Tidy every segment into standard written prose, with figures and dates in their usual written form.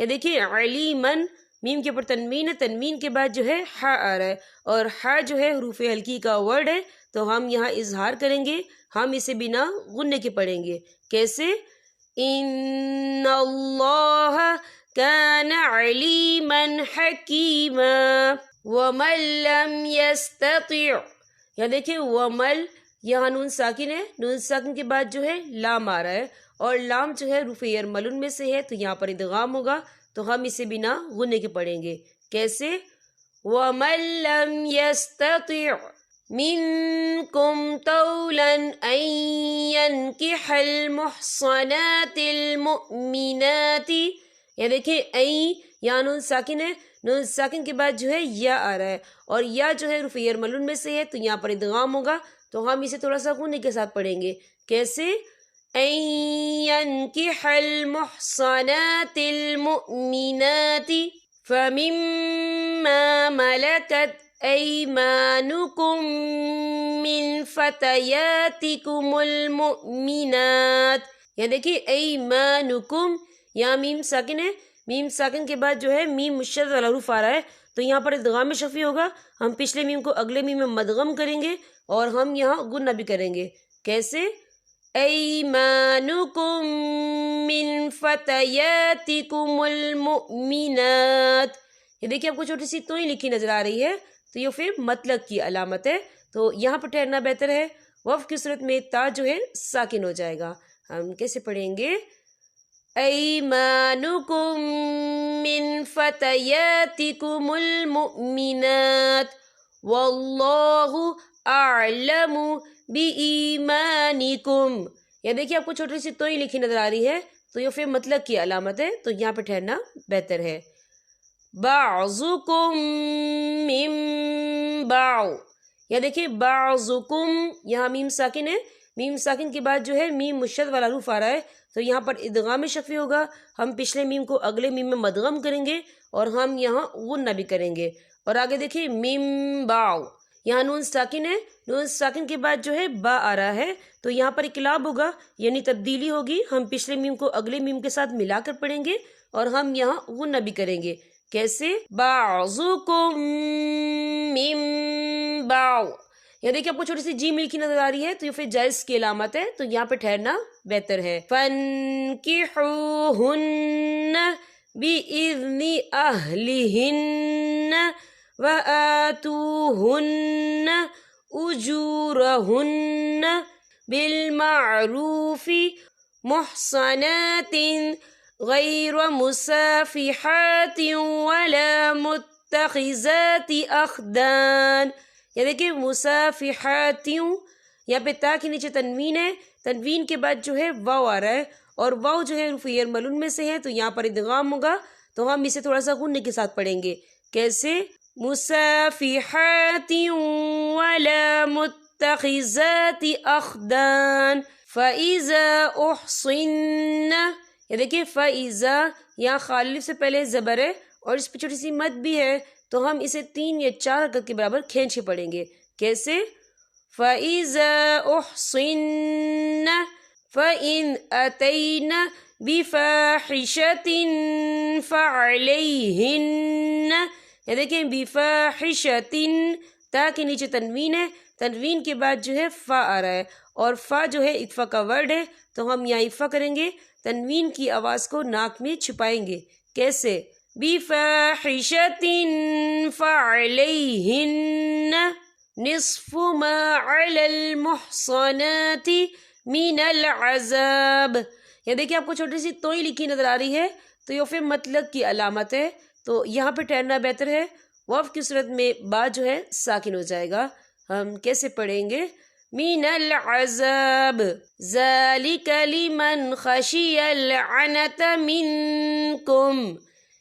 یا دیکھیں علیمن، میم کے اوپر تنوین ہے، تنوین کے بعد جو ہے ہا آ رہا ہے، اور ہا جو ہے حروف ہلکی کا ورڈ ہے، تو ہم یہاں اظہار کریں گے، ہم اسے بنا غننے کے پڑھیں گے. کیسے؟ ان اللہ کان علیما حکیما ومن لم یستطع. یا دیکھیں ومل، یہاں نون ساکن ہے، نون ساکن کے بعد جو ہے لام آ رہا ہے، اور لام جو ہے حروف یرملون میں سے ہے، تو یہاں پر ادغام ہوگا، تو ہم اسے بنا غننے کے پڑھیں گے. کیسے؟ وَمَن لَّمْ يَسْتَطِعْ مِنكُمْ طَوْلًا أَن يَنكِحَ الْمُحْصَنَاتِ الْمُؤْمِنَاتِ. یا دیکھیں این، یہاں نون ساکن ہے، نون ساکن کے بعد جو ہے یا آ رہا ہے، اور یا جو ہے حروف یرملون میں سے ہے، تو یہاں پر ادغام ہوگا، تو ہم اسے تھوڑا سا غننے کے ساتھ پڑھیں گے. کیسے؟ أن ينكح المحصنات المؤمنات فمما ملكت أيمانكم من فتياتكم المؤمنات. یا دیکھیے ایمانکم، یہاں میم ساکن ہے، میم ساکن کے بعد جو ہے میم مشدد والا حروف آ رہا ہے، تو یہاں پر ادغام شفیع ہوگا، ہم پچھلے میم کو اگلے میم میں مدغم کریں گے، اور ہم یہاں غنہ بھی کریں گے. کیسے؟ ایمانکم من فتیاتکم المؤمنات. یہ دیکھیں آپ کو چھوٹی سی توئی لکھی نظر آ رہی ہے، تو یہ پھر مطلق کی علامت ہے، تو یہاں پر ٹھہرنا بہتر ہے. وقف کی صورت میں تا جو ہے ساکن ہو جائے گا. ہم کیسے پڑھیں گے؟ ایمانکم من فتیاتکم المؤمنات واللہ اعلم بِإِيمَانِكُمْ. یا دیکھیں آپ کو چھوٹی سی توئی لکھی نظر آ رہی ہے، تو یہ پھر مطلق کی علامت ہے، تو یہاں پہ ٹھہرنا بہتر ہے. بعضکم من بعض. یا دیکھیں بعضکم، یہاں میم ساکن ہے، میم ساکن کے بعد جو ہے میم مشدد والا حروف آ رہا ہے، تو یہاں پر ادغام شفیع ہوگا، ہم پچھلے میم کو اگلے میم میں مدغم کریں گے، اور ہم یہاں غنہ بھی کریں گے. اور آگے دیکھیں من بعض، یہاں نون ساکن ہے، نون ساکن کے بعد جو ہے با آ رہا ہے، تو یہاں پر اقلاب ہوگا، یعنی تبدیلی ہوگی، ہم پچھلے میم کو اگلے میم کے ساتھ ملا کر پڑھیں گے، اور ہم یہاں غنہ بھی کریں گے. کیسے؟ بعضکم من بعض. یا دیکھیں آپ کو چھوٹی سی جیم لکھی نظر آ رہی ہے، تو یہ پھر جائز کی علامت ہے، تو یہاں پہ ٹھہرنا بہتر ہے. فَانْكِحُوهُنَّ بِإِذْنِ أَهْلِهِنَّ وَآتُوهُنَّ أُجُورَهُنَّ بِالْمَعْرُوفِ مُحْصَنَاتٍ غَيْرَ مُسَافِحَاتٍ وَلَا مُتَّخِذَاتِ أَخْدَانٍ. یا دیکھیں مُسَافِحَاتٍ، یہاں پہ تا کے نیچے تنوین ہے، تنوین کے بعد جو ہے واو آ رہا ہے، اور واو جو ہے حروف یرملون میں سے ہے، تو یہاں پر ادغام ہوگا، تو ہم اسے تھوڑا سا غننے کے ساتھ پڑھیں گے. کیسے؟ مُسَافِحَاتٍ وَلَا مُتَّخِذَاتِ أَخْدَانٍ فَإِذَا أُحْصِنَّ. یا دیکھیں فَإِذَا، یہاں خالف سے پہلے زبر ہے، اور اس پہ چھوٹی سی مد بھی ہے، تو ہم اسے 3 یا 4 حرکت کے برابر کھینچ کے پڑھیں گے. کیسے؟ فَإِذَا أُحْصِنَّ فَإِنْ أَتَيْنَ بِفَاحِشَةٍ فَعَلَيْهِنَّ. یا دیکھیں بِفَاحِشَةٍ، تا کے نیچے تنوین ہے، تنوین کے بعد جو ہے فا آ رہا ہے، اور فا جو ہے اکفا کا ورڈ ہے، تو ہم یہاں اکفا کریں گے، تنوین کی آواز کو ناک میں چھپائیں گے. کیسے؟ بِفَاحِشَةٍ فَعَلَيْهِنَّ نِصْفُ مَا عَلَى الْمُحْصَنَاتِ مِنَ الْعَذَابِ. یا دیکھیں آپ کو چھوٹی سی توئی لکھی نظر آ رہی ہے، تو یہ پھر مطلق کی علامت ہے، تو یہاں پہ ٹھہرنا بہتر ہے. وقف کی صورت میں با جو ہے ساکن ہو جائے گا. ہم کیسے پڑھیں گے؟ من العذاب ذَلِكَ لِمَنْ خَشِيَ الْعَنَتَ مِنْكُمْ.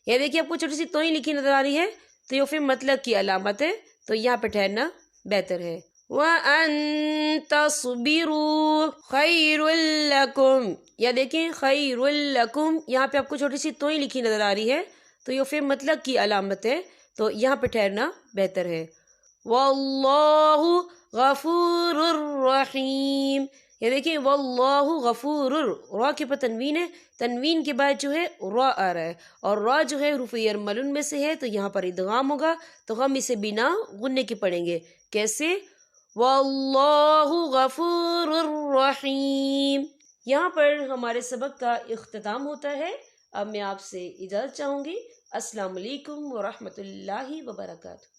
یہ دیکھیں آپ کو چھوٹی سی توئی لکھی نظر آ رہی ہے، تو یہ پھر مطلق کی علامت ہے، تو یہاں پہ ٹھہرنا بہتر ہے. وَأَن تَصْبِرُوا خَيْرٌ لَكُمْ. یا دیکھیں خَيْرٌ لَكُمْ، یہاں پہ آپ کو چھوٹی سی توئی لکھی نظر آ رہی ہے، تو یہ پھر مطلق کی علامت ہے، تو یہاں پہ ٹھہرنا بہتر ہے. وَاللَّهُ غَفُورٌ رَحِيمٌ. یہ دیکھیں واللہ غفور، را کے پر تنوین ہے، تنوین کے بعد جو ہے را آ رہا ہے، اور را جو ہے حروف یرملون میں سے ہے، تو یہاں پر ادغام ہوگا، تو ہم اسے بنا غننے کے پڑھیں گے. کیسے؟ واللہ غفور الرحیم. یہاں پر ہمارے سبق کا اختتام ہوتا ہے. اب میں آپ سے اجازت چاہوں گی. السلام علیکم ورحمۃ اللہ وبرکاتہ.